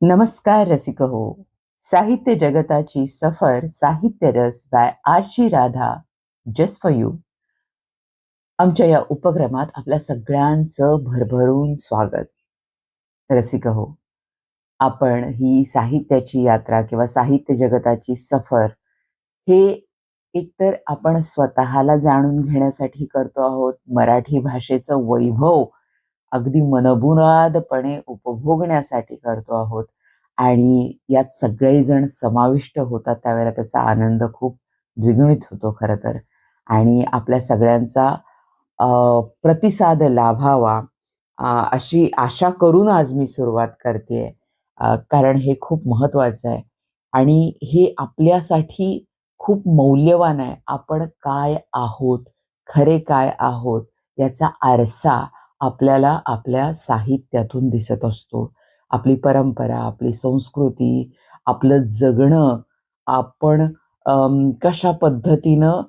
नमस्कार रसिक हो. साहित्य जगताची सफर साहित्य रस by Archi Radha just for you. आमच्या या उपक्रमात आपल्या सगळ्यांचं भरभरून स्वागत. रसिक हो, आपण ही साहित्याची यात्रा किंवा साहित्य जगताची सफर हे एकतर आपण स्वतःला जाणून घेण्यासाठी करतो आहोत. मराठी भाषेचं वैभव अगदी मनमुरादपणे उपभोगण्यासाठी करतो आहोत आणि यात सगळेजण समाविष्ट होतात त्यावेळेला त्याचा आनंद खूप द्विगुणित होतो खरं तर. आणि आपल्या सगळ्यांचा प्रतिसाद लाभावा अशी आशा करून आज मी सुरुवात करतेय. कारण हे खूप महत्वाचं आहे आणि हे आपल्यासाठी खूप मौल्यवान आहे. आपण काय आहोत, खरे काय आहोत याचा आरसा आपल्याला आपल्या साहित्यातून दिसत असतो. आपली परंपरा, आपली संस्कृती, आपलं जगणं, आपण कशा पद्धतीनं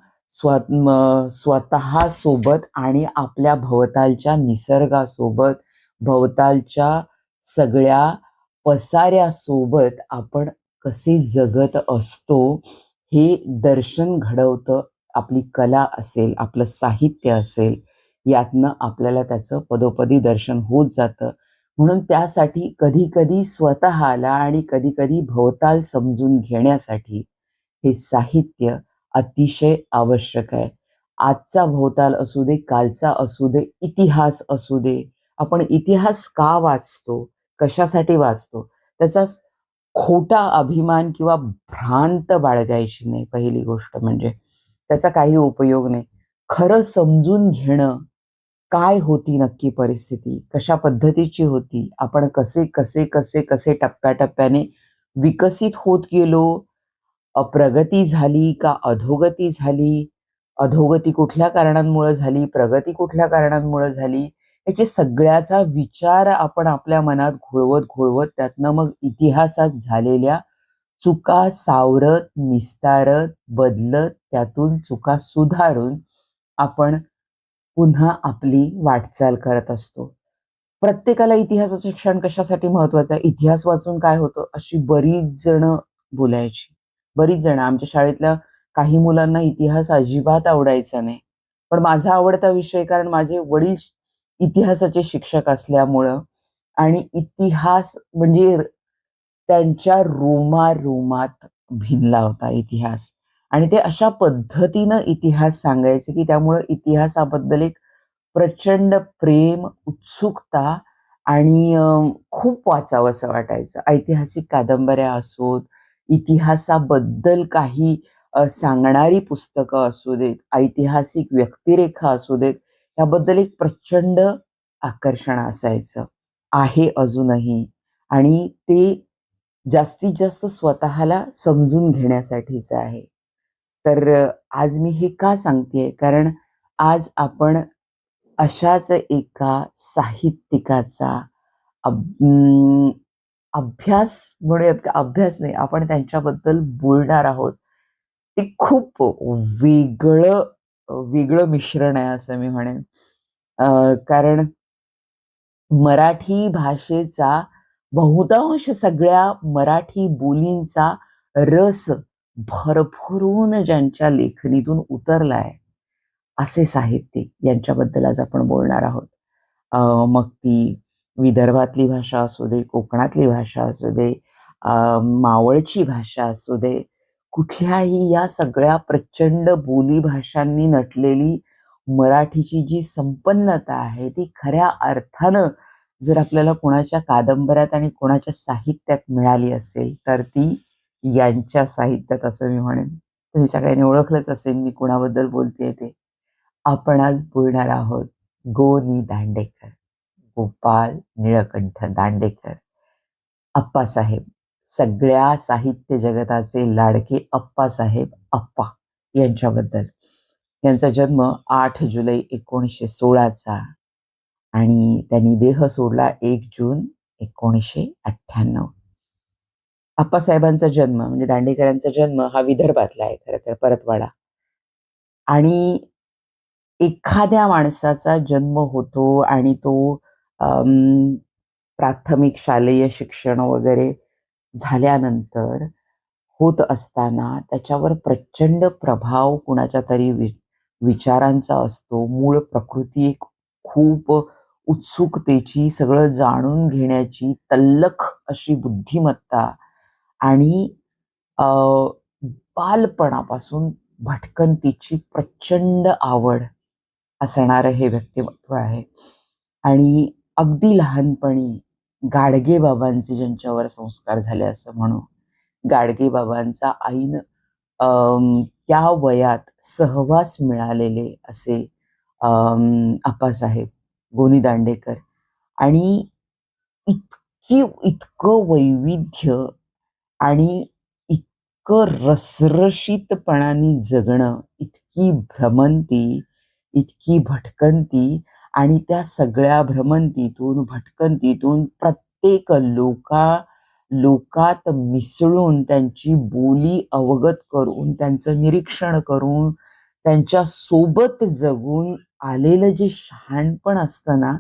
स्वतःसोबत आणि आपल्या भोवतालच्या निसर्गासोबत, भोवतालच्या सगळ्या पसाऱ्यासोबत आपण कसे जगत असतो हे दर्शन घडवतं. आपली कला असेल, आपलं साहित्य असेल, यातनं आपल्याला त्याचं पदोपदी दर्शन होत जातं. म्हणून त्यासाठी कधी-कधी स्वतःला आणि कधी-कधी भोवताल समजून घेण्यासाठी हे साहित्य अतिशय आवश्यक आहे. आजचा भोवताल असू दे, कालचा असू दे, इतिहास असू दे. आपण इतिहास का वाचतो? कशासाठी वाचतो? त्याचा खोटा अभिमान किंवा भ्रांत बाळगायची नाही पहिली गोष्ट म्हणजे. त्याचा काही उपयोग नाही. खरं समजून घेणं, काय होती नक्की परिस्थिती? कशा पद्धतीची होती? आपण कसे टप्प्याटप्प्याने विकसित होत गेलो? प्रगती झाली का अधोगती झाली? अधोगती कुठल्या कारणांमुळे झाली? प्रगती कुठल्या कारणांमुळे झाली? याची सगळ्याचा विचार आपण आपल्या मनात घोळवत त्यातनं मग इतिहासात झालेल्या चुका सावरत, निस्तारत, बदलत, त्यातून चुका सुधारून आपण पुन्हा आपली वाटचाल करत असतो. प्रत्येकाला इतिहासाचं शिक्षण कशासाठी महत्वाचं आहे? इतिहास वाचून काय होतं? अशी बरीच जण बोलायची. बरीच जण आमच्या शाळेतल्या काही मुलांना इतिहास अजिबात आवडायचा नाही. पण माझा आवडता विषय कारण माझे वडील इतिहासाचे शिक्षक असल्यामुळं आणि इतिहास म्हणजे त्यांच्या रोमारोमात भिनला होता इतिहास. आणि ते अशा पद्धतीनं इतिहास सांगायचे की त्यामुळं इतिहासाबद्दल एक प्रचंड प्रेम, उत्सुकता आणि खूप वाचावंसं वाटायचं. ऐतिहासिक कादंबऱ्या असोत, इतिहासाबद्दल काही सांगणारी पुस्तकं असू देत, ऐतिहासिक व्यक्तिरेखा असू देत, याबद्दल एक प्रचंड आकर्षण असायचं. आहे अजूनही. आणि ते जास्तीत जास्त स्वतःला समजून घेण्यासाठीचं आहे. तर आज मी हे का सांगतेय? कारण आज आपण अशाच एका साहित्यिकाचा अभ्यास म्हणूयात का अभ्यास नाही, आपण त्यांच्याबद्दल बोलणार आहोत. ते खूप वेगळं वेगळं मिश्रण आहे असं मी म्हणेन. कारण मराठी भाषेचा बहुतांश सगळ्या मराठी बोलींचा रस भरभरून ज्यांच्या लेखणीतून उतरलाय असे साहित्यिक यांच्याबद्दल आज आपण बोलणार आहोत. मग ती विदर्भातली भाषा असू दे, कोकणातली भाषा असू दे, मावळची भाषा असू दे, कुठल्याही या सगळ्या प्रचंड बोली भाषांनी नटलेली मराठीची जी संपन्नता आहे ती खऱ्या अर्थानं जर आपल्याला कोणाच्या कादंबऱ्यात आणि कोणाच्या साहित्यात मिळाली असेल तर ती यांच्या साहित्यात असं मी म्हणेन. तुम्ही सगळ्यांनी ओळखलंच असेल मी कुणाबद्दल बोलतेय ते. आपण आज बोलणार आहोत गो. नि. दांडेकर, गोपाळ निळकंठ दांडेकर, अप्पासाहेब. सगळ्या साहित्य जगताचे लाडके अप्पासाहेब अप्पा यांच्याबद्दल. यांचा जन्म 8 जुलै 1916चा आणि त्यांनी देह सोडला 1 जून 1998. अप्पासाहेबांचा जन्म म्हणजे दांडेकरांचा जन्म हा विदर्भातला आहे खरं तर, परतवाडा. आणि एखाद्या माणसाचा जन्म होतो आणि तो प्राथमिक शालेय शिक्षण वगैरे झाल्यानंतर होत असताना त्याच्यावर प्रचंड प्रभाव कुणाच्या तरी विचारांचा असतो. मूळ प्रकृती एक खूप उत्सुकतेची, सगळं जाणून घेण्याची तल्लख अशी बुद्धिमत्ता आणि अ, बालपणापासून भटकंतीची प्रचंड आवड असणारं हे व्यक्तिमत्व आहे. आणि अगदी लहानपणी गाडगेबाबांचे ज्यांच्यावर संस्कार झाले असं म्हणू. गाडगेबाबांचा ऐन त्या वयात सहवास मिळालेले असे आप्पासाहेब गोनी दांडेकर. आणि इतकं वैविध्य आणि इतकं रसरशीतपणाने जगणं, इतकी भ्रमंती, इतकी भटकंती आणि त्या सगळ्या भ्रमंतीतून, भटकंतीतून प्रत्येक लोकात मिसळून, त्यांची बोली अवगत करून, त्यांचं निरीक्षण करून, त्यांच्या सोबत जगून आलेलं जे शहाणपण असतं ना,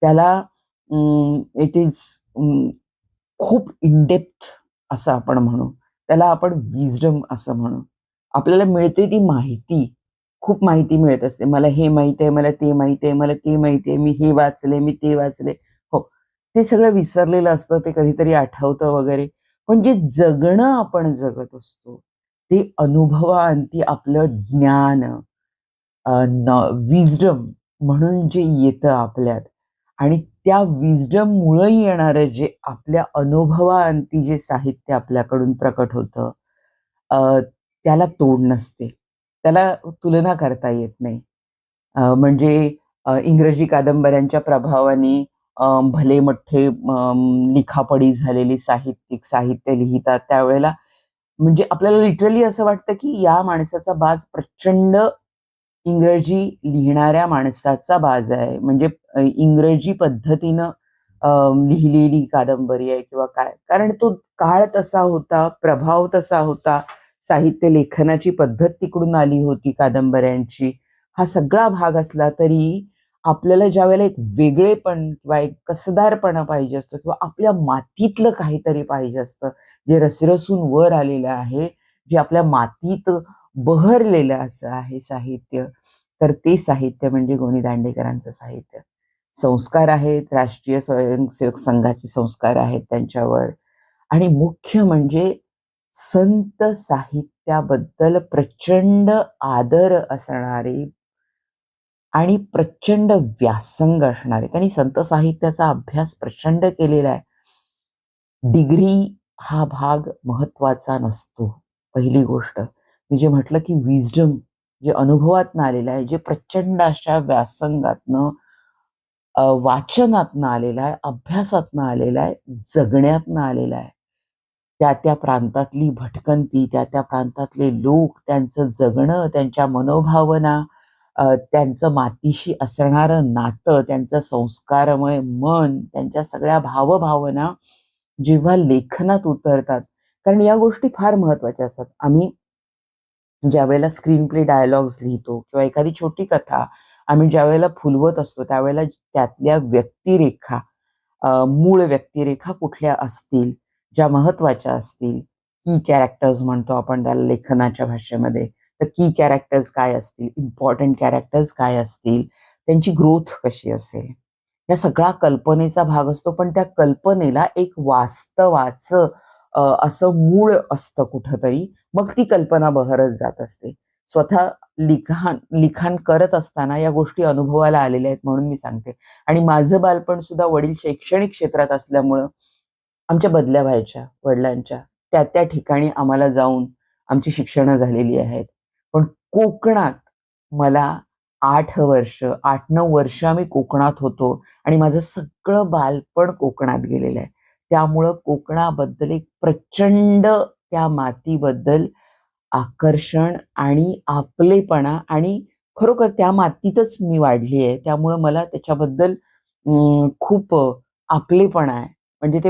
त्याला इट इज खूप इन डेप्थ असं आपण म्हणू. त्याला आपण विजडम असं म्हणू. आपल्याला मिळते ती माहिती, खूप माहिती मिळत असते. मला हे माहिती आहे, मला ते माहिती आहे, मला ते माहिती आहे, मी हे वाचले, मी ते वाचले. हो, ते सगळं विसरलेलं असतं, ते कधीतरी आठवतं वगैरे. पण जे जगणं आपण जगत असतो, ते अनुभवाअंती आपलं ज्ञान, विजडम म्हणून जे येतं आपल्यात आणि त्या विजडममुळं येणारं जे आपल्या अनुभवाअंती जे साहित्य आपल्याकडून प्रकट होतं, त्याला तोड नसते. त्याला तुलना करता येत नाही. म्हणजे इंग्रजी कादंबऱ्यांच्या प्रभावाने भले मोठे लिखापडी झालेली साहित्य लिहितात त्यावेळेला म्हणजे आपल्याला लिटरली असं वाटतं की या माणसाचा बाज प्रचंड इंग्रजी लिहिणाऱ्या माणसाचा बाज आहे. म्हणजे इंग्रजी पद्धतीनं लिहिलेली कादंबरी आहे किंवा काय. कारण तो काळ तसा होता, प्रभाव तसा होता, साहित्य लेखनाची पद्धत तिकडून आली होती कादंबऱ्यांची. हा सगळा भाग असला तरी आपल्याला ज्यावेळेला एक वेगळेपण किंवा एक कसदारपणा पाहिजे असतो किंवा आपल्या मातीतलं काहीतरी पाहिजे असतं, जे रसरसून वर आलेलं आहे, जे आपल्या मातीत बहरलेलं असं आहे साहित्य, तर ते साहित्य म्हणजे गोनी दांडेकरांचं साहित्य. संस्कार आहेत, राष्ट्रीय स्वयंसेवक संघाचे संस्कार आहेत त्यांच्यावर. आणि मुख्य म्हणजे संत साहित्याबद्दल प्रचंड आदर असणारे आणि प्रचंड व्यासंग असणारे. त्यांनी संत साहित्याचा अभ्यास प्रचंड केलेला आहे. डिग्री हा भाग महत्वाचा नसतो. पहिली गोष्ट मी जे म्हटलं की विजडम जे अनुभवातनं आलेलं आहे, जे प्रचंड अशा व्यासंगातनं, वाचनातनं आलेलं आहे, अभ्यासातनं आलेलं आहे, जगण्यातनं आलेलं आहे. त्या त्या प्रांतातली भटकंती, त्या त्या प्रांतातले लोक, त्यांचं जगणं, त्यांच्या मनोभावना, त्यांचं मातीशी असणारं नातं, त्यांचं संस्कारमय मन, त्यांच्या सगळ्या भावभावना जेव्हा लेखनात उतरतात, कारण या गोष्टी फार महत्वाच्या असतात. आम्ही ज्यावेळेला स्क्रीन प्ले डायलॉग्स लिहितो किंवा एखादी छोटी कथा आम्ही ज्यावेळेला फुलवत असतो त्यावेळेला त्यातल्या व्यक्तिरेखा, मूळ व्यक्तिरेखा कुठल्या असतील, ज्या महत्वाच्या असतील, की कॅरेक्टर्स म्हणतो आपण त्याला लेखनाच्या भाषेमध्ये. तर की कॅरेक्टर्स काय असतील, इम्पॉर्टंट कॅरेक्टर्स काय असतील, त्यांची ग्रोथ कशी असेल, या सगळा कल्पनेचा भाग असतो. पण त्या कल्पनेला एक वास्तवाचं असं मूळ असतं कुठंतरी. मग ती कल्पना बहरत जात असते. स्वतः लिखाण करत असताना या गोष्टी अनुभवाला आलेल्या आहेत म्हणून मी सांगते. आणि माझं बालपण सुद्धा वडील शैक्षणिक क्षेत्रात असल्यामुळं आमच्या बदल्या व्हायच्या वडिलांच्या. त्या त्या ठिकाणी आम्हाला जाऊन आमची शिक्षणं झालेली आहेत. पण कोकणात मला 8-9 वर्ष आम्ही कोकणात होतो आणि माझं सगळं बालपण कोकणात गेलेलं आहे. त्यामुळं कोकणाबद्दल एक प्रचंड त्या मातीबद्दल आकर्षण आणि आपलेपणा आणि खरोखर त्या मातीतच मी वाढली आहे. त्यामुळं मला त्याच्याबद्दल खूप आपलेपणा आहे. म्हणजे ते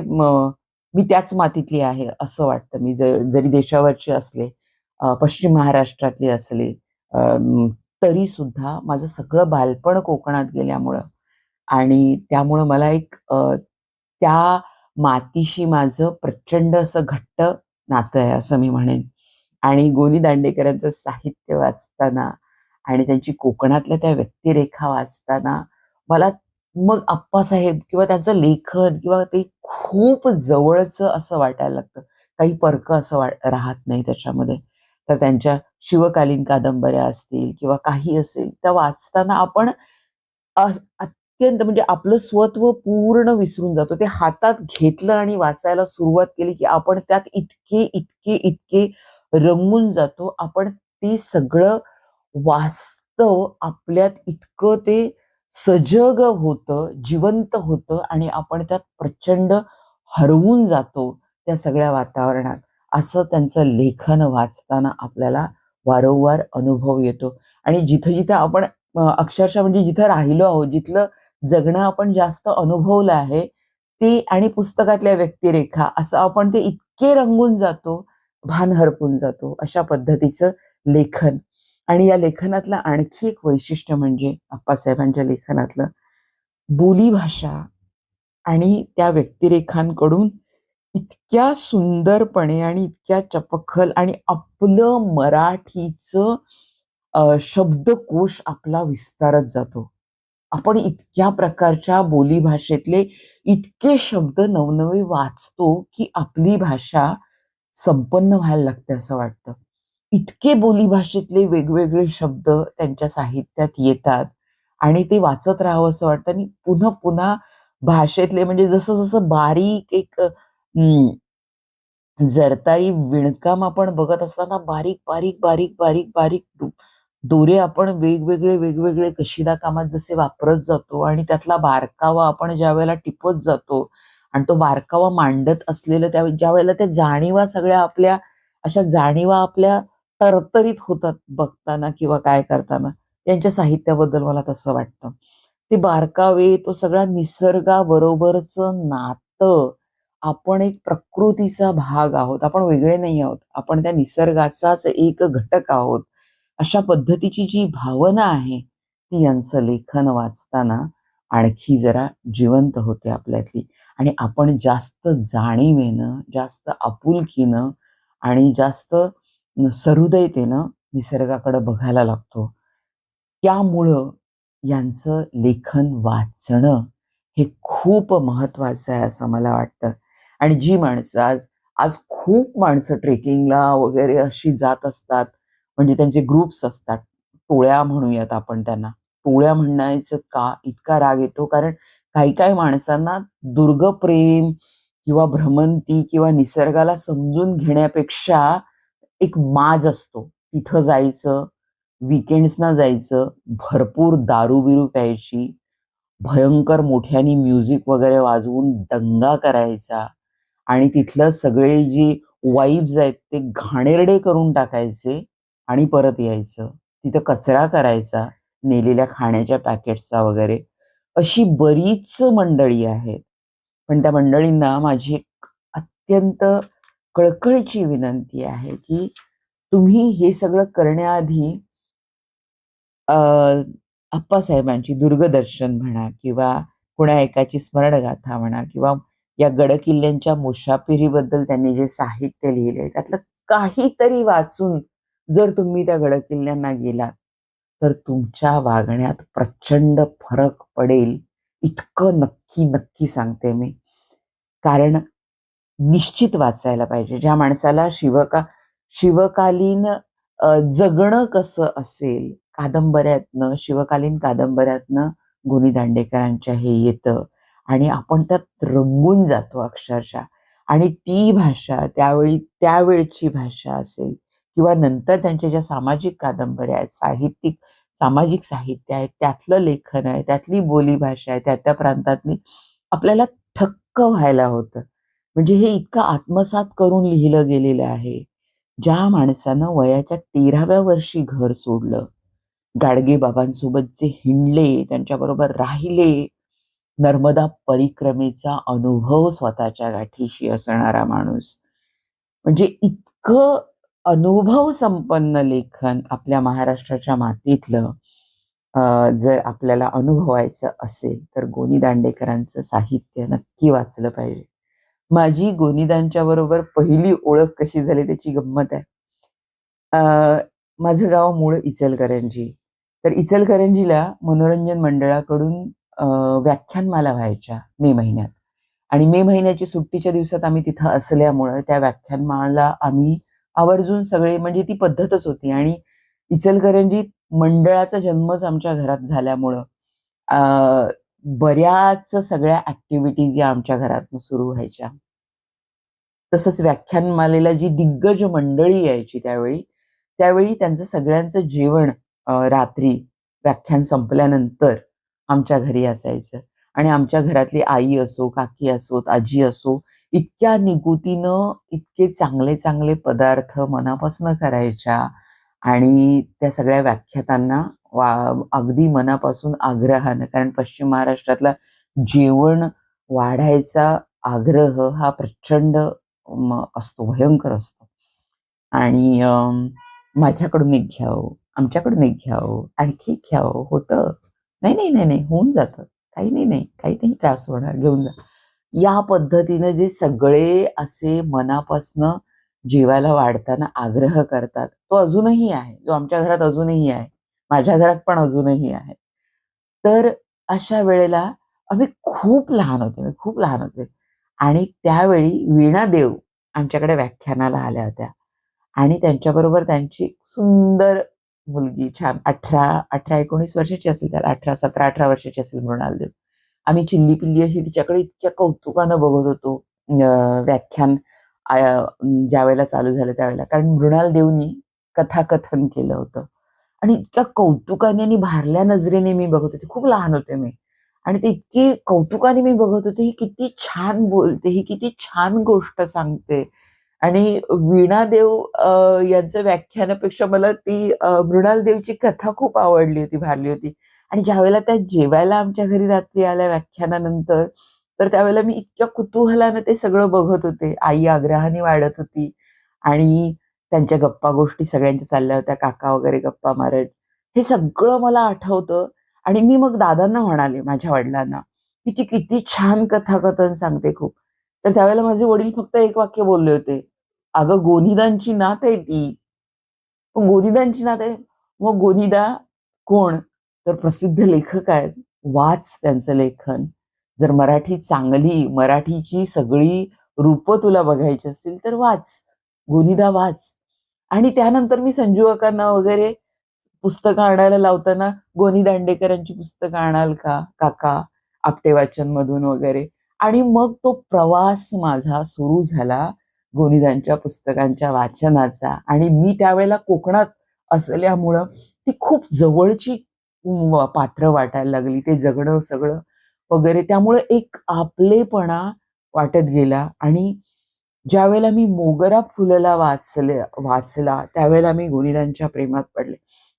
मी त्याच मातीतली आहे असं वाटतं. मी जरी देशावरची असले, पश्चिम महाराष्ट्रातली असले, तरी सुद्धा माझं सगळं बालपण कोकणात गेल्यामुळं आणि त्यामुळं मला एक त्या मातीशी माझं प्रचंड असं घट्ट नातं आहे असं मी म्हणेन. आणि गो. नी. दांडेकरांचं साहित्य वाचताना आणि त्यांची कोकणातल्या त्या व्यक्तिरेखा वाचताना मला मग आप्पासाहेब किंवा त्यांचं लेखन किंवा ते खूप जवळचं असं वाटायला लागतं. काही परकं असं राहत नाही त्याच्यामध्ये. तर त्यांच्या शिवकालीन कादंबऱ्या असतील किंवा काही असेल, त्या वाचताना आपण अत्यंत म्हणजे आपलं स्वत्व पूर्ण विसरून जातो. ते हातात घेतलं आणि वाचायला सुरुवात केली, की आपण त्यात इतके, इतके, इतके रंगून जातो. आपण ते सगळं वास्तव आपल्यात इतकं ते सजग होतं, जिवंत होतं आणि आपण त्यात प्रचंड हरवून जातो त्या सगळ्या वातावरणात. असं त्यांचं लेखन वाचताना आपल्याला वारंवार अनुभव येतो. आणि जिथं-जिथं आपण अक्षरशः म्हणजे जिथं राहिलो आहोत, जिथलं जगणं आपण जास्त अनुभवलं आहे, ते आणि पुस्तकातल्या व्यक्तिरेखा असं आपण ते इतके रंगून जातो, भान हरपून जातो. अशा पद्धतीचं लेखन. आणि या लेखनातलं आणखी एक वैशिष्ट्य म्हणजे अप्पासाहेबांच्या लेखनातलं बोलीभाषा आणि त्या व्यक्तिरेखांकडून इतक्या सुंदरपणे आणि इतक्या चपखल आणि आपलं मराठीचं शब्दकोश आपला विस्तारत जातो. आपण इतक्या प्रकारच्या बोलीभाषेतले इतके शब्द नवनवे वाचतो, की आपली भाषा संपन्न व्हायला लागते असं वाटतं. इतके बोलीभाषेतले वेगवेगळे शब्द त्यांच्या साहित्यात येतात आणि ते वाचत राहावं असं वाटतं आणि पुन्हा-पुन्हा भाषेतले म्हणजे जसं-जसं बारीक एक जरतारी विणकाम आपण बघत असताना बारीक, बारीक, बारीक, बारीक, बारीक दोरे आपण वेगवेगळे कशिदा कामात जसे वापरत जातो आणि त्यातला बारकावा आपण ज्यावेळेला टिपत जातो आणि तो बारकावा मांडत असलेलं ज्यावेळेला त्या जाणीवा सगळ्या आपल्या अशा जाणीवा आपल्या तरतरीत होतात बघताना किंवा काय करताना. त्यांच्या साहित्याबद्दल मला तसं वाटतं. ते बारकावे, तो सगळा निसर्गाबरोबरचं नातं, आपण एक प्रकृतीचा भाग आहोत. आपण वेगळे नाही आहोत. आपण त्या निसर्गाचाच एक घटक आहोत. अशा पद्धतीची जी भावना आहे, ती यांचं लेखन वाचताना आणखी जरा जिवंत होते आपल्यातली आणि आपण जास्त जाणीवेनं, जास्त आपुलकीनं आणि जास्त सहृदयतेनं निसर्गाकडे बघायला लागतो. त्यामुळं यांचं लेखन वाचणं हे खूप महत्वाचं आहे असं मला वाटतं. आणि जी माणसं आज आज खूप माणसं ट्रेकिंगला वगैरे अशी जात असतात. म्हणजे त्यांचे ग्रुप्स असतात. टोळ्या म्हणूयात आपण त्यांना. टोळ्या म्हणायचं का इतका राग येतो कारण काही-काही माणसांना दुर्गप्रेम किंवा भ्रमंती किंवा निसर्गाला समजून घेण्यापेक्षा एक माज असतो. तिथं जायचं, वीकेंड्सना जायचं, भरपूर दारू-बिरू प्यायची, भयंकर मोठ्याने म्युझिक वगैरे वाजवून दंगा करायचा आणि तिथलं सगळे जी वाइब्स आहेत ते घाणेरडे करून टाकायचे आणि परत यायचं. तिथं कचरा करायचा, नेलेल्या खाण्याच्या पॅकेट्सचा वगैरे. अशी बरीच मंडळी आहेत. पण त्या मंडळींना माझी एक अत्यंत कळकळीची विनंती आहे, की तुम्ही हे सगळं करण्याआधी अ, आप्पासाहेबांची दुर्गदर्शन म्हणा किंवा कुणा एकाची स्मरणगाथा म्हणा किंवा या गडकिल्ल्यांच्या मुसाफिरीबद्दल त्यांनी जे साहित्य लिहिलंय त्यातलं काहीतरी वाचून जर तुम्ही त्या गडकिल्ल्यांना गेलात, तर तुमच्या वागण्यात प्रचंड फरक पडेल, इतकं नक्की, नक्की सांगते मी. कारण निश्चित वाचायला पाहिजे. ज्या माणसाला शिवकालीन जगणं कसं असेल, कादंबऱ्यातनं, शिवकालीन कादंबऱ्यातनं गो. नी. दांडेकरांच्या हे येतं आणि आपण त्यात रंगून जातो अक्षरशः. आणि ती भाषा त्यावेळची भाषा असेल किंवा नंतर त्यांच्या ज्या सामाजिक कादंबऱ्या आहेत, सामाजिक साहित्य आहे, त्यातलं लेखन आहे, त्यातली बोलीभाषा आहे, त्या प्रांतातली आपल्याला थक्क व्हायला होतं. म्हणजे हे इतकं आत्मसात करून लिहिलं गेलेलं आहे. ज्या माणसानं वयाच्या 13व्या वर्षी घर सोडलं, गाडगेबाबांसोबत जे हिंडले, त्यांच्याबरोबर राहिले, नर्मदा परिक्रमेचा अनुभव स्वतःच्या गाठीशी असणारा माणूस. म्हणजे इतकं अनुभव संपन्न लेखन आपल्या महाराष्ट्राच्या मातीतलं जर आपल्याला अनुभवायचं असेल तर गोनी दांडेकरांचं साहित्य नक्की वाचलं पाहिजे. माझी गोनीदांच्या बरोबर पहिली ओळख कशी झाली त्याची गंमत आहे. माझं गाव मूळ इचलकरंजी. तर इचलकरंजीला मनोरंजन मंडळाकडून व्याख्यानमाला व्हायच्या मे महिन्यात आणि मे महिन्याची सुट्टीच्या दिवसात आम्ही तिथं असल्यामुळं त्या व्याख्यानमाला आम्ही आवर्जून सगळे म्हणजे ती पद्धतच होती आणि इचलकरंजीत मंडळाचा जन्मच आमच्या घरात झाल्यामुळं बऱ्याच सगळ्या ॲक्टिव्हिटीज या आमच्या घरातनं सुरू व्हायच्या. तसंच व्याख्यानमालेला जी दिग्गज मंडळी यायची त्यावेळी त्यांचं सगळ्यांचं जेवण रात्री व्याख्यान संपल्यानंतर आमच्या घरी असायचं आणि आमच्या घरातली आई असो, काकी असोत, आजी असो, इतक्या निगुतीनं इतके चांगले चांगले पदार्थ मनापासून करायच्या आणि त्या सगळ्या व्याख्यातांना अगदी मनापासून आग्रहानं, कारण पश्चिम महाराष्ट्रातला जेवण वाढायचा आग्रह हा प्रचंड असतो, भयंकर असतो. आणि माझ्याकडून एक घ्या हो, आमच्याकडून एक घ्या हो, आणखी घ्या हो, होतं. नाही, नाही, नाही, नाही, होऊन जातं. काही नाही त्रास होणार, घेऊन जा. या पद्धतीनं जे सगळे असे मनापासनं जेवायला वाढताना आग्रह करतात, तो अजूनही आहे, जो आमच्या घरात अजूनही आहे. माझ्या घरात पण अजूनही आहे. तर अशा वेळेला आम्ही खूप लहान होते, मी खूप लहान होते आणि त्यावेळी वीणा देव आमच्याकडे व्याख्यानाला आल्या होत्या आणि त्यांच्याबरोबर त्यांची एक सुंदर मुलगी, छान 18-19 वर्षाची असेल, त्याला 17-18 वर्षाची असेल मृणाल देव. आम्ही चिल्ली-पिल्ली अशी तिच्याकडे इतक्या कौतुकानं बघत होतो व्याख्यान ज्यावेळेला चालू झालं त्यावेळेला. कारण मृणाल देवनी कथाकथन केलं होतं आणि इतक्या कौतुकाने आणि भारल्या नजरेने मी बघत होते. खूप लहान होते मी आणि ते इतकी कौतुकाने मी बघत होते, ही किती छान बोलते, ही किती छान गोष्ट सांगते. आणि वीणा देव यांचं व्याख्यानापेक्षा मला ती मृणाल देवची कथा खूप आवडली होती, भारली होती. आणि ज्यावेळेला त्या जेवायला आमच्या घरी रात्री आल्या व्याख्यानानंतर, तर त्यावेळेला मी इतक्या कुतूहलानं ते सगळं बघत होते. आई आग्रहाने वाढत होती आणि त्यांच्या गप्पा गोष्टी सगळ्यांच्या चालल्या होत्या. काका वगैरे गप्पा मारत. हे सगळं मला आठवतं आणि मी मग दादांना म्हणाले, माझ्या वडिलांना, की "ती किती छान कथाकथन सांगते खूप." तर त्यावेळेला माझे वडील फक्त एक वाक्य बोलले होते, "अगं गोनीदांची नात आहे ती." मग गोनीदांची नात आहे. मग गोनीदा कोण? तर प्रसिद्ध लेखक आहेत. वाच त्यांचं लेखन. जर मराठी चांगली, मराठीची सगळी रूपं तुला बघायची असतील तर वाच. गोनीदा वाच. आणि त्यानंतर मी संजू काकांना वगैरे पुस्तकं आणायला लावताना गोनी दांडेकरांची पुस्तकं आणाल का काका? आपटे वाचनमधून वगैरे. आणि मग तो प्रवास माझा सुरू झाला गोनीदांच्या पुस्तकांच्या वाचनाचा आणि मी त्यावेळेला कोकणात असल्यामुळं ती खूप जवळची पात्र वाटायला लागली. ते जगणं सगळं वगैरे. त्यामुळे एक आपलेपणा वाटत गेला आणि ज्यावेळेला मी मोगरा फुलला वाचला त्यावेळेला मी गोनीदांच्या प्रेमात पडले.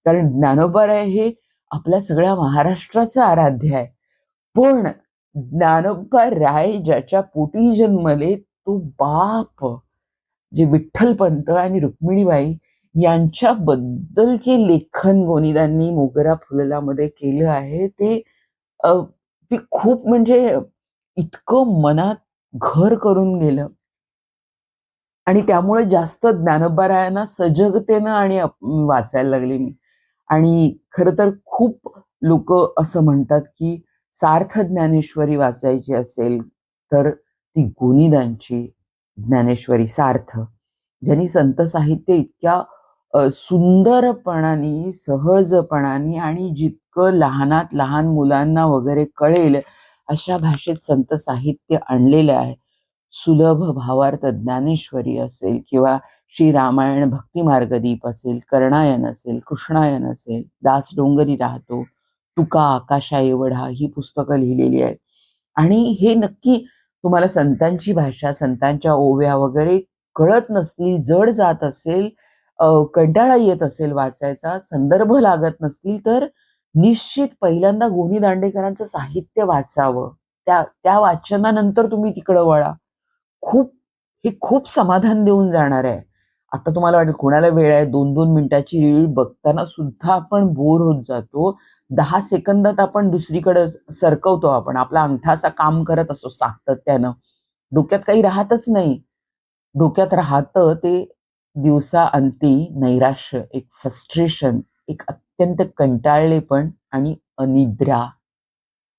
कारण ज्ञानोबाराय हे आपल्या सगळ्या महाराष्ट्राचं आराध्य आहे. पण ज्ञानोबा राय ज्याच्या पोटी जन्मले तो बाप जे विठ्ठलपंत आणि रुक्मिणीबाई यांच्याबद्दलचे लेखन गोनीदांनी मोगरा फुललामध्ये केलं आहे अ, ते खूप म्हणजे इतकं मनात घर करून गेलं आणि त्यामुळे जास्त ज्ञानोबारायांना सजगतेनं आणि वाचायला लागले मी. आणि खरं तर खूप लोकं असं म्हणतात, की सार्थ ज्ञानेश्वरी वाचायची असेल, तर ती गोनीदांची ज्ञानेश्वरी सार्थ, ज्यांनी संत साहित्य इतक्या सुंदरपणाने, सहजपणाने आणि जितकं लहानात लहान मुलांना वगैरे कळेल, अशा भाषेत संत साहित्य आणलेलं आहे. सुलभ भावार्थ ज्ञानेश्वरी असेल किंवा श्री रामायण भक्ती मार्गदीप असेल, कर्णायन असेल, कृष्णायन असेल, दास डोंगरी राहतो, तुका आकाशा एवढा ही पुस्तकं लिहिलेली आहेत. आणि हे नक्की तुम्हाला संतांची भाषा, संतांच्या ओव्या वगैरे कळत नसतील, जड जात असेल, कंटाळा येत असेल वाचायचा, संदर्भ लागत नसतील, तर निश्चित पहिल्यांदा गोनी दांडेकरांचं साहित्य वाचावं. त्या त्या वाचनानंतर तुम्ही तिकडं वळा. खूप हे खूप समाधान देऊन जाणार आहे. आता तुम्हाला वाटेल कोणाला वेळ आहे, 2-2 मिनिटाची रील बघताना सुद्धा आपण बोर होत जातो. 10 सेकंदात आपण दुसरीकडे सरकवतो आपण. आपला अंगठा असा काम करत असतो सातत्यानं. डोक्यात काही राहतच नाही. डोक्यात राहतं ते दिवसाअंती नैराश्य, एक फ्रस्ट्रेशन, एक अत्यंत कंटाळलेपण आणि अनिद्रा.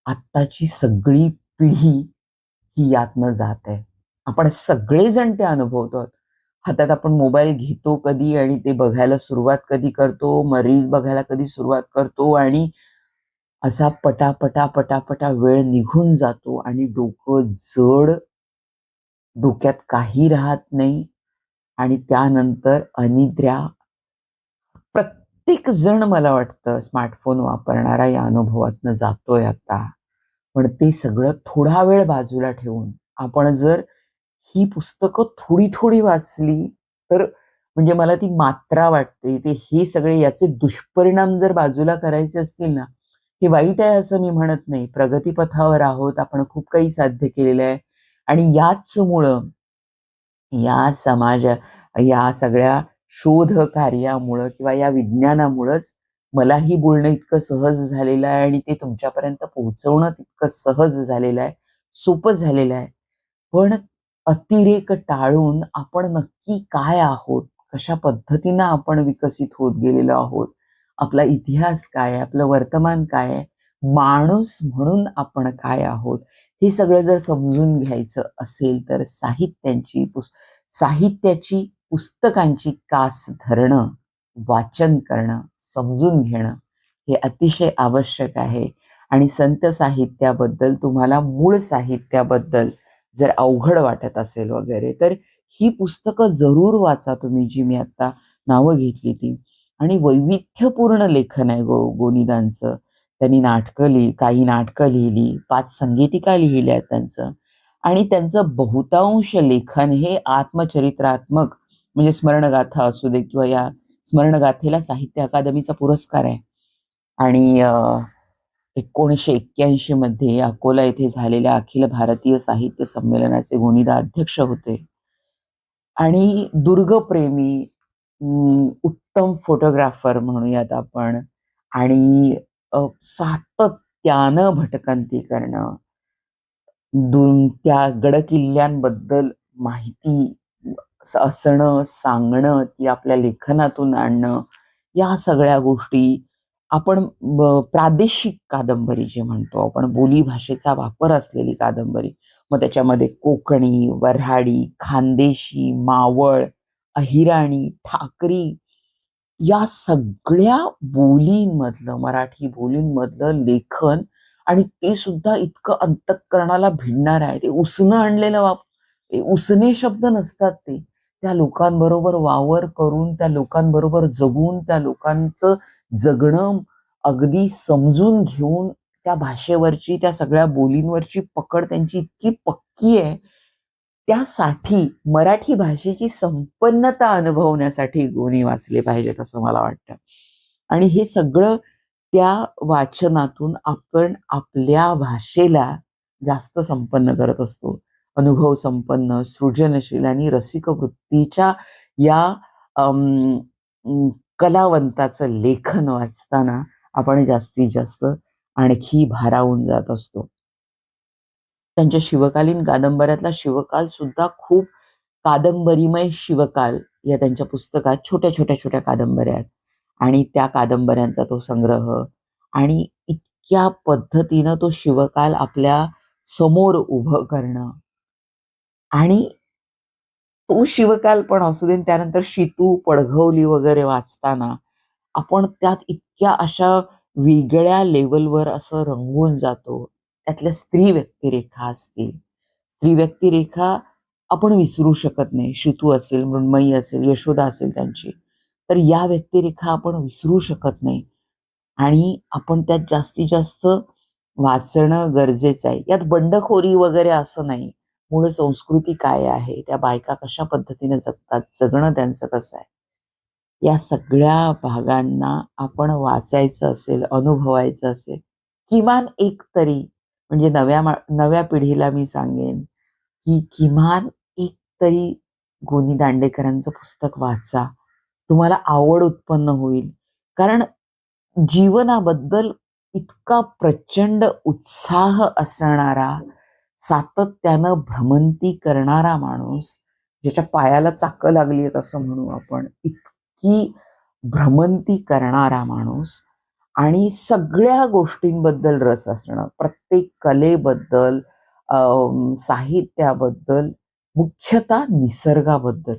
आत्ताची सगळी पिढी ही यातनं जात आहे. आपण सगळेजण ते अनुभवतो. हातात आपण मोबाईल घेतो कधी आणि ते बघायला सुरुवात कधी करतो, मग रील बघायला कधी सुरुवात करतो आणि असा पटापटा, पटापटा वेळ निघून जातो आणि डोकं जड, डोक्यात काही राहत नाही आणि त्यानंतर अनिद्रा. प्रत्येक जण मला वाटतं स्मार्टफोन वापरणारा या अनुभवातनं जातोय आता. पण ते सगळं थोडा वेळ बाजूला ठेवून आपण जर ही पुस्तकं थोडी-थोडी वाचली, तर म्हणजे मला ती मात्रा वाटते. ते हे सगळे याचे दुष्परिणाम जर बाजूला करायचे असतील ना, हे वाईट आहे असं मी म्हणत नाही. प्रगतीपथावर आहोत, आपण खूप काही साध्य केलेलं आहे आणि याचमुळं या या सगळ्या शोध कार्यामुळं किंवा या विज्ञानामुळंच मलाही बोलणं इतकं सहज झालेलं आहे आणि ते तुमच्यापर्यंत पोहोचवणं तितकं सहज झालेलं आहे, सोपं झालेलं आहे. पण अतिरेक टाळून आपण नक्की काय आहोत? कशा पद्धतीनं आपण विकसित होत गेलेलो आहोत? आपला इतिहास काय आहे? आपलं वर्तमान काय आहे? माणूस म्हणून आपण काय आहोत? हे सगळं जर समजून घ्यायचं असेल तर साहित्याची, पुस्तकांची कास धरणं, वाचन करणं, समजून घेणं हे अतिशय आवश्यक आहे. आणि संत साहित्याबद्दल तुम्हाला, मूळ साहित्याबद्दल जर अवघड वाटत असेल वगैरे, तर ही पुस्तकं जरूर वाचा तुम्ही, जी मी आता नावं घेतली ती. आणि वैविध्यपूर्ण लेखन आहे गोनीदांचं. त्यांनी काही नाटकं लिहिली, 5 संगीतिका लिहिल्या आहेत त्यांचं. आणि त्यांचं बहुतांश लेखन हे आत्मचरित्रात्मक, म्हणजे स्मरणगाथा असू दे किंवा या स्मरणगाथेला साहित्य अकादमीचा पुरस्कार आहे. आणि 1981 मध्ये अकोला येथे झालेल्या अखिल भारतीय साहित्य संमेलनाचे गोनीदा अध्यक्ष होते. आणि दुर्गप्रेमी, उत्तम फोटोग्राफर म्हणूयात आपण. आणि सातत्यानं भटकंती करणं, त्या गडकिल्ल्यांबद्दल माहिती असणं, सांगणं, ती आपल्या लेखनातून आणणं, या सगळ्या गोष्टी आपण प्रादेशिक कादंबरी जे म्हणतो आपण, बोलीभाषेचा वापर असलेली कादंबरी. मग त्याच्यामध्ये कोकणी, वऱ्हाडी, खानदेशी, मावळ, अहिराणी, ठाकरी या सगळ्या बोलींमधलं, मराठी बोलींमधलं लेखन, आणि ते सुद्धा इतकं अंतःकरणाला भिडणार आहे. ते उसनं आणलेलं उसने शब्द नसतात ते. त्या लोकांबरोबर वावर करून, त्या लोकांबरोबर जगून, त्या लोकांचं जगणं अगदी समजून घेऊन, त्या भाषेवरची, त्या सगळ्या बोलींवरची पकड त्यांची इतकी पक्की आहे. त्यासाठी मराठी भाषेची संपन्नता अनुभवण्यासाठी गोनी वाचले पाहिजेत असं मला वाटतं. आणि हे सगळं त्या वाचनातून आपण आपल्या भाषेला जास्त संपन्न करत असतो. अनुभव संपन्न, सृजनशील आणि रसिक वृत्तीच्या या अम, अम, कलावंताचं लेखन वाचताना आपण जास्तीत जास्त आणखी भारावून जात असतो. त्यांच्या शिवकालीन कादंबऱ्यातला शिवकाल सुद्धा खूप कादंबरीमय शिवकाल या त्यांच्या पुस्तकात छोट्या कादंबऱ्या आहेत. आणि त्या कादंबऱ्यांचा तो संग्रह, आणि इतक्या पद्धतीनं तो शिवकाल आपल्या समोर उभं करणं. आणि तो शिवकाल पण असू दे, त्यानंतर शितू, पडघवली वगैरे वाचताना आपण त्यात इतक्या अशा वेगळ्या लेवलवर असं रंगून जातो. त्यातल्या स्त्री व्यक्तिरेखा असतील, स्त्री व्यक्तिरेखा आपण विसरू शकत नाही. शितू असेल, मृण्मयी असेल, यशोदा असेल त्यांची, तर या व्यक्तिरेखा आपण विसरू शकत नाही. आणि आपण त्यात जास्तीत जास्त वाचणं गरजेचं आहे. यात बंडखोरी वगैरे असं नाही. मूळ संस्कृती काय आहे, त्या बायका कशा पद्धतीने जगतात, जगणं त्यांचं कसं आहे, या सगळ्या भागांना आपण वाचायचं असेल, अनुभवायचं असेल, किमान एक तरी, म्हणजे नव्या पिढीला मी सांगेन की किमान एक तरी गोनी दांडेकरांचं पुस्तक वाचा. तुम्हाला आवड उत्पन्न होईल. कारण जीवनाबद्दल इतका प्रचंड उत्साह असणारा, सातत्यानं भ्रमंती करणारा माणूस, ज्याच्या पायाला चाकं लागली आहेत असं म्हणू आपण, इतकी भ्रमंती करणारा माणूस आणि सगळ्या गोष्टींबद्दल रस असणं, प्रत्येक कलेबद्दल, साहित्याबद्दल, मुख्यतः निसर्गाबद्दल.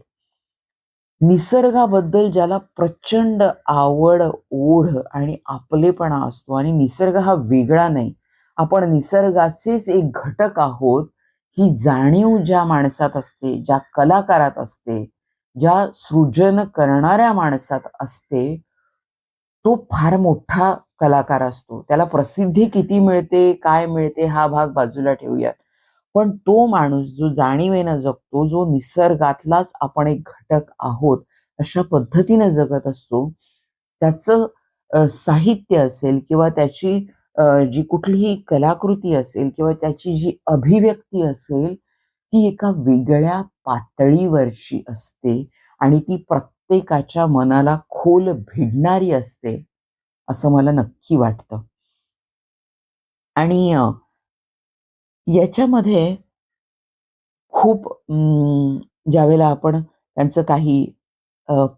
निसर्गाबद्दल ज्याला प्रचंड आवड, ओढ आणि आपलेपणा असतो आणि निसर्ग हा वेगळा नाही, आपण निसर्गाचेच एक घटक आहोत, ही जाणीव ज्या माणसात असते, ज्या कलाकारात असते, ज्या सृजन करणाऱ्या माणसात असते, तो फार मोठा कलाकार असतो. त्याला प्रसिद्धी किती मिळते, काय मिळते हा भाग बाजूला ठेवूयात. पण तो माणूस जो जाणीवेनं जगतो, जो निसर्गातलाच आपण एक घटक आहोत, अशा पद्धतीने जगत असतो, त्याचं साहित्य असेल किंवा त्याची जी कुठलीही कलाकृती असेल किंवा त्याची जी अभिव्यक्ती असेल, ती एका वेगळ्या पातळीवरची असते आणि ती प्रत्येकाच्या मनाला खोल भिडणारी असते, असं मला नक्की वाटतं. आणि याच्यामध्ये खूप ज्यावेळेला आपण त्यांचं काही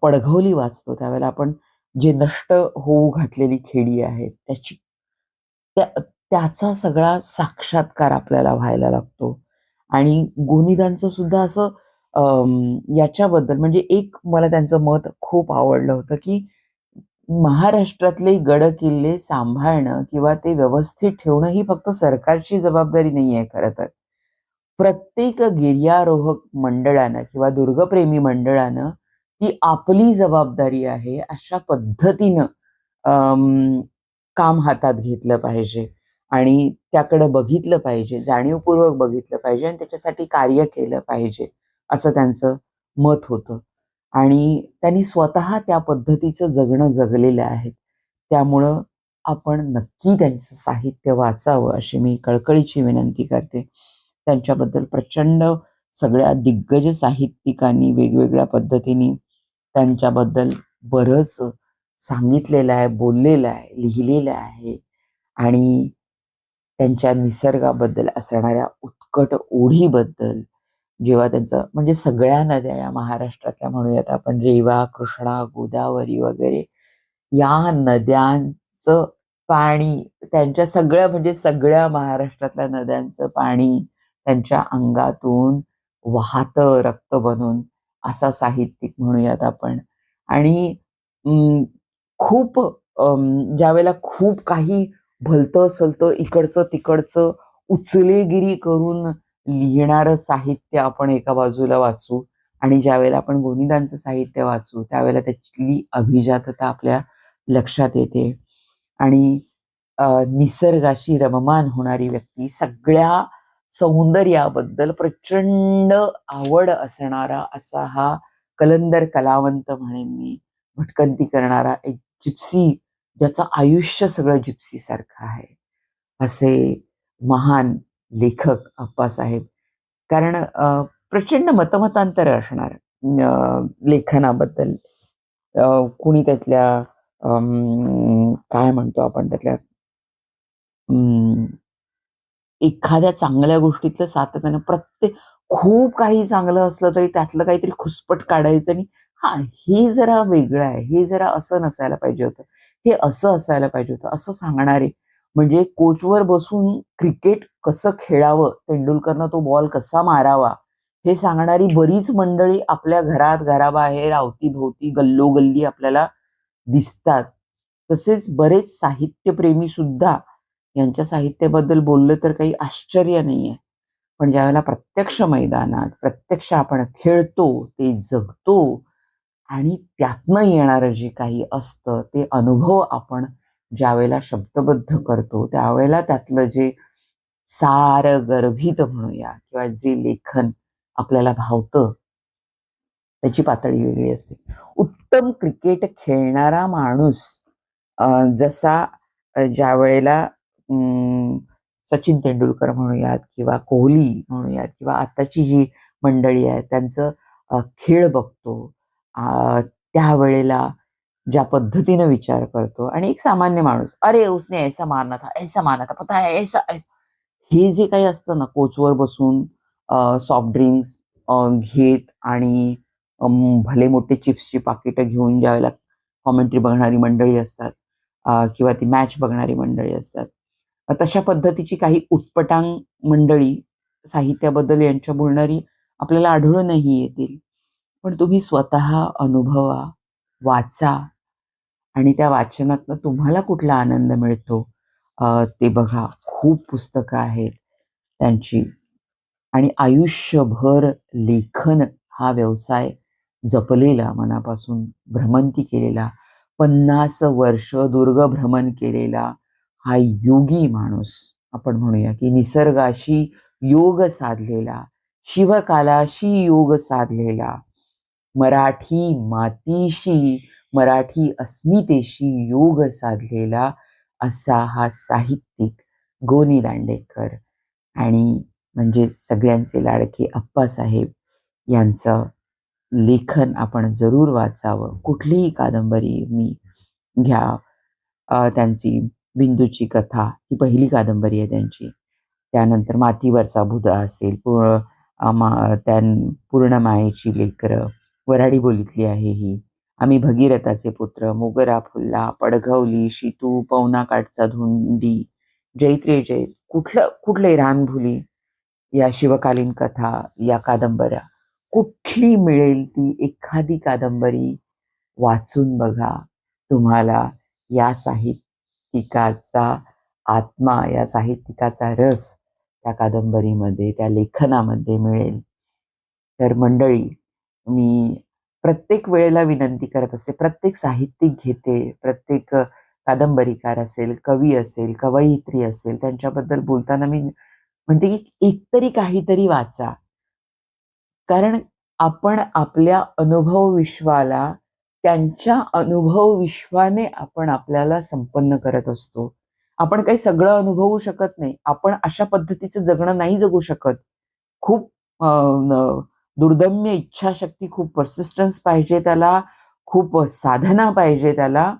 पडघवली वाचतो, त्यावेळेला आपण जे नष्ट होऊ घातलेली खेडी आहेत, त्याचा सगळा साक्षात्कार आपल्याला व्हायला लागतो. आणि गोनीदांचं सुद्धा असं याच्याबद्दल म्हणजे एक मला त्यांचं मत खूप आवडलं होतं, की महाराष्ट्रातले गड-किल्ले सांभाळणं किंवा ते व्यवस्थित ठेवणं ही फक्त सरकारची जबाबदारी नाहीये खरं तर. प्रत्येक गिर्यारोहक मंडळानं किंवा दुर्गप्रेमी मंडळानं ती आपली जबाबदारी आहे अशा पद्धतीनं अं, काम हातात घेतलं पाहिजे आणि त्याकडं बघितलं पाहिजे, जाणीवपूर्वक बघितलं पाहिजे आणि त्याच्यासाठी कार्य केलं पाहिजे, असं त्यांचं मत होतं. आणि त्यांनी स्वतः त्या पद्धतीचं जगणं जगलेलं आहे. त्यामुळं आपण नक्की त्यांचं साहित्य वाचावं अशी मी कळकळीची विनंती करते. त्यांच्याबद्दल प्रचंड सगळ्या दिग्गज साहित्यिकांनी वेगवेगळ्या पद्धतीने त्यांच्याबद्दल बरंच सांगितलेलं आहे, बोललेलं आहे, लिहिलेलं आहे आणि त्यांच्या निसर्गाबद्दल असणाऱ्या उत्कट ओढीबद्दल जेव्हा त्यांचं म्हणजे सगळ्या नद्या या महाराष्ट्रातल्या म्हणूयात आपण रेवा, कृष्णा, गोदावरी वगैरे या नद्यांचं पाणी त्यांच्या सगळ्या म्हणजे सगळ्या महाराष्ट्रातल्या नद्यांचं पाणी त्यांच्या अंगातून वाहतं रक्त बनून असा साहित्यिक म्हणूयात आपण. आणि खूप ज्यावेळेला खूप काही भलतं सलतं इकडचं तिकडचं उचलेगिरी करून लिहिणारं साहित्य आपण एका बाजूला वाचू आणि ज्यावेळेला आपण गोनीदांचं साहित्य वाचू त्यावेळेला त्यातली अभिजातता आपल्या लक्षात येते. आणि निसर्गाशी रममाण होणारी व्यक्ती, सगळ्या सौंदर्याबद्दल प्रचंड आवड असणारा असा हा कलंदर कलावंत म्हणेन मी. भटकंती करणारा एक जिप्सी, ज्याचं आयुष्य सगळं जिप्सीसारखं आहे, असे महान लेखक अप्पासाहेब. कारण प्रचंड मतमतांतर असणार लेखनाबद्दल. कुणी त्यातल्या काय म्हणतो आपण त्यातल्या एखाद्या चांगल्या गोष्टीतलं सातत्यानं खूप काही चांगलं असलं तरी त्यातलं काहीतरी खुसपट काढायचं आणि हे जरा वेगळं आहे, हे जरा असं नसायला पाहिजे होतं, हे असं असायला पाहिजे होतं, असं सांगणारे. म्हणजे कोचवर बसून क्रिकेट कसं खेळावं, तेंडुलकरनं तो बॉल कसा मारावा, हे सांगणारी बरीच मंडळी आपल्या घरात, घराबाहेर, अवतीभोवती, गल्लोगल्ली आपल्याला दिसतात. तसेच बरेच साहित्यप्रेमी सुद्धा यांच्या साहित्याबद्दल बोललं तर काही आश्चर्य नाहीये. पण ज्यावेळेला प्रत्यक्ष मैदानात, प्रत्यक्ष आपण खेळतो, ते जगतो आणि त्यातनं येणारं जे काही असतं, ते अनुभव आपण ज्यावेळेला शब्दबद्ध करतो, त्यावेळेला त्यातलं जे सारगर्भित म्हणूया किंवा जे लेखन आपल्याला भावतं, त्याची पातळी वेगळी असते. उत्तम क्रिकेट खेळणारा माणूस जसा ज्यावेळेला सचिन तेंडुलकर म्हणूयात किंवा कोहली म्हणूयात किंवा आताची जी मंडळी आहेत त्यांचं खेळ बघतो, त्यावेळेला ज्या पद्धतीनं विचार करतो आणि एक सामान्य माणूस, "अरे उसने ऐसा मारना था, ऐसा मारना था, पता है ऐसा ऐसा." हे जे काही असतं ना कोचवर बसून सॉफ्ट ड्रिंक्स घेत आणि भले मोठे चिप्सची पाकिटं घेऊन ज्यावेळेला कॉमेंट्री बघणारी मंडळी असतात किंवा ती मॅच बघणारी मंडळी असतात. तशा पद्धतीची काही उटपटांग मंडळी साहित्याबद्दल यांच्या बोलणारी आपल्याला आढळूनही येतील. पण तुम्ही स्वतः अनुभवा, वाचा आणि त्या वाचनातनं तुम्हाला कुठला आनंद मिळतो ते बघा. खूप पुस्तकं आहेत त्यांची आणि आयुष्यभर लेखन हा व्यवसाय जपलेला, मनापासून भ्रमंती केलेला, 50 वर्ष दुर्गभ्रमण केलेला हा योगी माणूस आपण म्हणूया, की निसर्गाशी योग साधलेला, शिवकालाशी योग साधलेला, मराठी मातीशी, मराठी अस्मितेशी योग साधलेला असा हा साहित्यिक गो. दांडेकर आणि म्हणजे सगळ्यांचे लाडके अप्पासाहेब यांचं लेखन आपण जरूर वाचावं. कुठलीही कादंबरी मी घ्या, त्यांची बिंदूची कथा ही पहिली कादंबरी आहे त्यांची. त्यानंतर मातीवरचा बुधा असेल, पूर्ण मायेची लेकरं, वऱ्हाडी बोलीतली आहे ही, आम्ही भगीरथाचे पुत्र, मोगरा फुलला, पडघवली, शितू, पवना काठचा धुंडी, जैत रे जैत, कुठले रानभुली, या शिवकालीन कथा, या कादंबऱ्या, कुठली मिळेल ती एखादी कादंबरी वाचून बघा. तुम्हाला या साहित्यिकाचा आत्मा, या साहित्यिकाचा रस त्या कादंबरीमध्ये, त्या लेखनामध्ये मिळेल. तर मंडळी, मी प्रत्येक वेळेला विनंती करत असते, प्रत्येक साहित्यिक घेते, प्रत्येक कादंबरीकार असेल, कवी असेल, कवयित्री असेल, त्यांच्याबद्दल बोलताना मी म्हणते की एकतरी काहीतरी वाचा. कारण आपण आपल्या अनुभव विश्वाला त्यांच्या अनुभव विश्वाने आपण आपल्याला संपन्न करत असतो. आपण काही सगळं अनुभवू शकत नाही. आपण अशा पद्धतीचं जगणं नाही जगू शकत. खूप दुर्दम्य इच्छाशक्ती, खूप पर्सिस्टन्स पाहिजे त्याला, खूप साधना पाहिजे त्याला.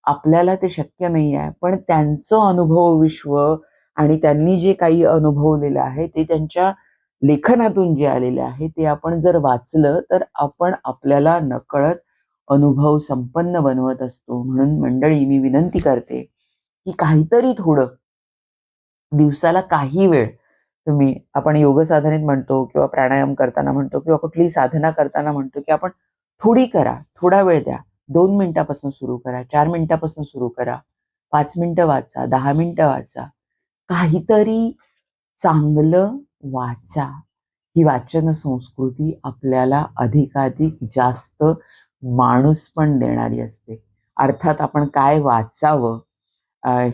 आपल्याला ते शक्य नाही आहे. पण त्यांचं अनुभव विश्व आणि त्यांनी जे काही अनुभवलेलं आहे ते त्यांच्या लेखनातून जे आलेले आहे ते आपण जर वाचलं तर आपण आपल्याला नकळत अनुभव संपन्न बनवत असतो. म्हणून मंडळी, मी विनंती करते की काहीतरी थोडं दिवसाला काही वेळ तुम्ही, आपण योग साधनेत म्हणतो किंवा प्राणायाम करताना म्हणतो किंवा कुठलीही साधना करताना म्हणतो की आपण थोडी करा, थोडा वेळ द्या. 2 मिनिटापासून सुरू करा, 4 मिनिटापासून सुरू करा, 5 मिनिटं वाचा, 10 मिनिटं वाचा. काहीतरी चांगलं वाचा. ही वाचन संस्कृती आपल्याला अधिकाधिक जास्त माणूस पण देणारी असते. अर्थात आपण काय वाचावं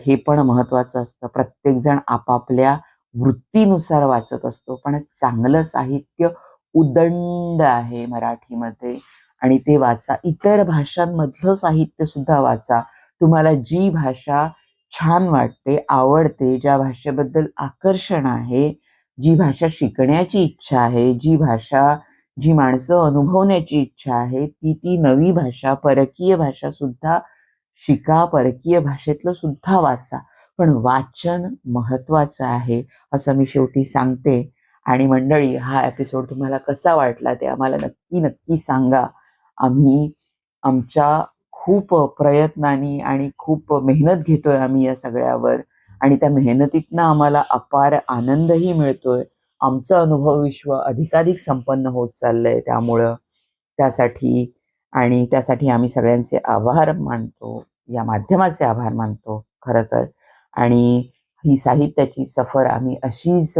हे पण महत्वाचं असतं. प्रत्येकजण आपापल्या वृत्तीनुसार वाचत असतो. पण चांगलं साहित्य उदंड आहे मराठीमध्ये आणि ते वाचा. इतर भाषांमधलं साहित्य सुद्धा वाचा. तुम्हाला जी भाषा छान वाटते, आवडते, ज्या भाषेबद्दल आकर्षण आहे, जी भाषा शिकण्याची इच्छा आहे, जी माणसं अनुभवण्याची इच्छा आहे, ती नवी भाषा, परकीय भाषा सुद्धा शिका, परकीय भाषेतलं सुद्धा वाचा. पण वाचन महत्वाचं आहे असं मी शेवटी सांगते. आणि मंडळी, हा एपिसोड तुम्हाला कसा वाटला ते आम्हाला नक्की नक्की सांगा. आम्ही आमच्या खूप प्रयत्नांनी आणि खूप मेहनत घेतोय आम्ही या सगळ्यावर आणि त्या मेहनतीतनं आम्हाला अपार आनंदही मिळतोय. आमचं अनुभव विश्व अधिकाधिक संपन्न होत चाललंय त्यामुळं. त्यासाठी आम्ही सगळ्यांचे आभार मानतो, या माध्यमाचे आभार मानतो खरं तर. आणि ही साहित्याची सफर आम्ही अशीच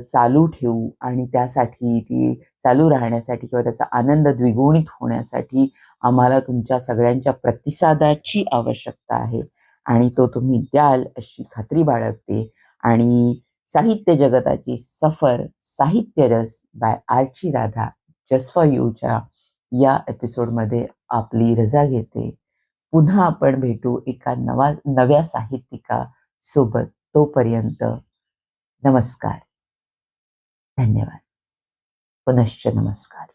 चालू ठेवू आणि त्यासाठी, ती चालू राहण्यासाठी किंवा त्याचा आनंद द्विगुणित होण्यासाठी आम्हाला तुमच्या सगळ्यांच्या प्रतिसादाची आवश्यकता आहे आणि तो तुम्ही द्याल अशी खात्री बाळगते. आणि साहित्य जगताची सफर, साहित्य रस by Archi Radha, just for यूच्या या एपिसोडमध्ये आपली रजा घेते. पुन्हा आपण भेटू एका नव्या साहित्यिका सोबत. तोपर्यंत नमस्कार, धन्यवाद, पुनश्च नमस्कार.